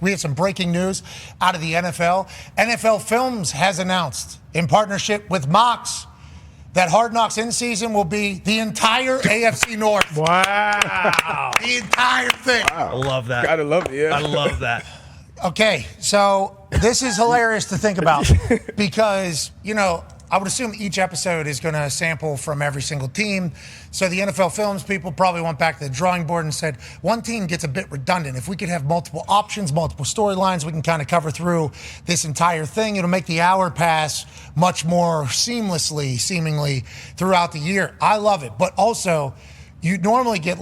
We have some breaking news out of the NFL. NFL Films has announced, in partnership with Mox, that Hard Knocks in season will be the entire AFC North. Wow. The entire thing. Wow. I love that. Gotta love it, yeah. I love that. Okay, so this is hilarious to think about because, I would assume each episode is going to sample from every single team. So the NFL Films people probably went back to the drawing board and said, one team gets a bit redundant. If we could have multiple options, multiple storylines, we can kind of cover through this entire thing. It'll make the hour pass much more seamlessly, seemingly, throughout the year. I love it. But also, you normally get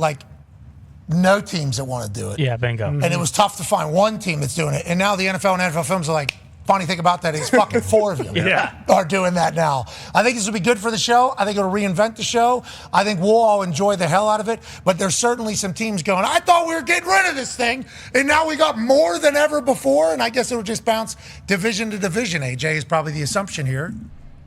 no teams that want to do it. Yeah, bingo. And it was tough to find one team that's doing it. And now the NFL and NFL Films are like, funny thing about that is fucking 4 of you are doing that now. I think this will be good for the show. I think it'll reinvent the show. I think we'll all enjoy the hell out of it. But there's certainly some teams going, I thought we were getting rid of this thing, and now we got more than ever before. And I guess it'll just bounce division to division, AJ, is probably the assumption here.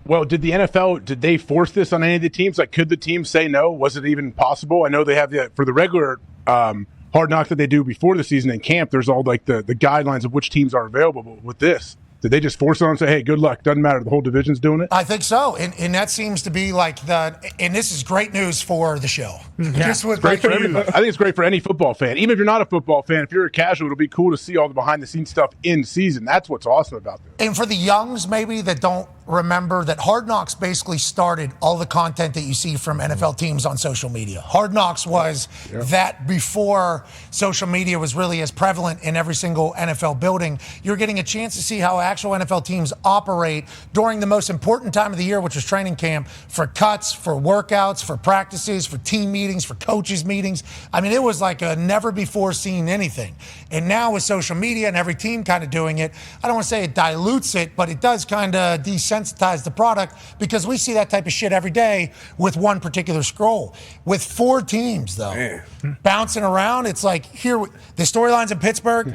Well, did the NFL, did they force this on any of the teams? Could the team say no? Was it even possible? I know they have for the regular Hard Knocks that they do before the season in camp, there's all the guidelines of which teams are available. But with this, did they just force it on and say, hey, good luck, doesn't matter, the whole division's doing it? I think so. And that seems to be and this is great news for the show. It's great for everybody. I think it's great for any football fan. Even if you're not a football fan, if you're a casual, it'll be cool to see all the behind-the-scenes stuff in season. That's what's awesome about this. And for the youngs, maybe, that don't remember that Hard Knocks basically started all the content that you see from NFL teams on social media. Hard Knocks was that before social media was really as prevalent in every single NFL building. You're getting a chance to see how actual NFL teams operate during the most important time of the year, which was training camp, for cuts, for workouts, for practices, for team meetings, for coaches meetings. I mean, it was like a never before seen anything. And now with social media and every team kind of doing it, I don't want to say it dilutes it, but it does kind of desensitize the product, because we see that type of shit every day with one particular scroll. With 4 teams, though, bouncing around, it's like here, the storylines in Pittsburgh,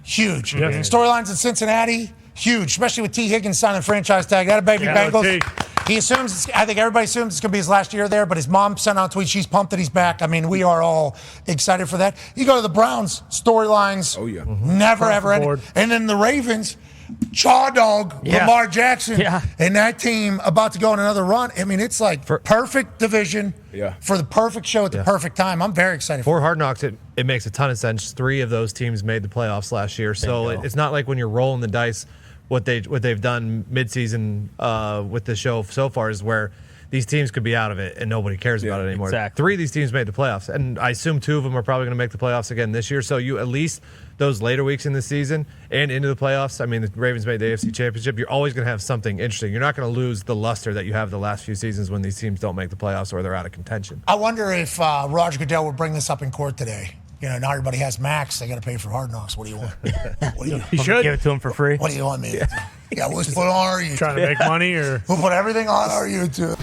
huge. Storylines in Cincinnati, huge, especially with T. Higgins signing franchise tag. That a baby Bengals. He assumes, I think everybody assumes it's going to be his last year there, but his mom sent out a tweet. She's pumped that he's back. I mean, we are all excited for that. You go to the Browns, storylines, never, ever ending. And then the Ravens, Chaw Dog, Lamar Jackson, and that team about to go on another run. I mean, it's like perfect division for the perfect show at the perfect time. I'm very excited for Hard Knocks. It makes a ton of sense. 3 of those teams made the playoffs last year, so it's not like when you're rolling the dice. What they've done midseason with the show so far is where these teams could be out of it and nobody cares about it anymore. Exactly. 3 of these teams made the playoffs, and I assume 2 of them are probably going to make the playoffs again this year. So you at least those later weeks in the season and into the playoffs. I mean, the Ravens made the AFC Championship. You're always going to have something interesting. You're not going to lose the luster that you have the last few seasons when these teams don't make the playoffs or they're out of contention. I wonder if Roger Goodell will bring this up in court today. Now everybody has Max. They got to pay for Hard Knocks. What do you want? He should give it to him for free. What do you want me to do? We'll put on our YouTube. Trying to make money, or we'll put everything on our YouTube.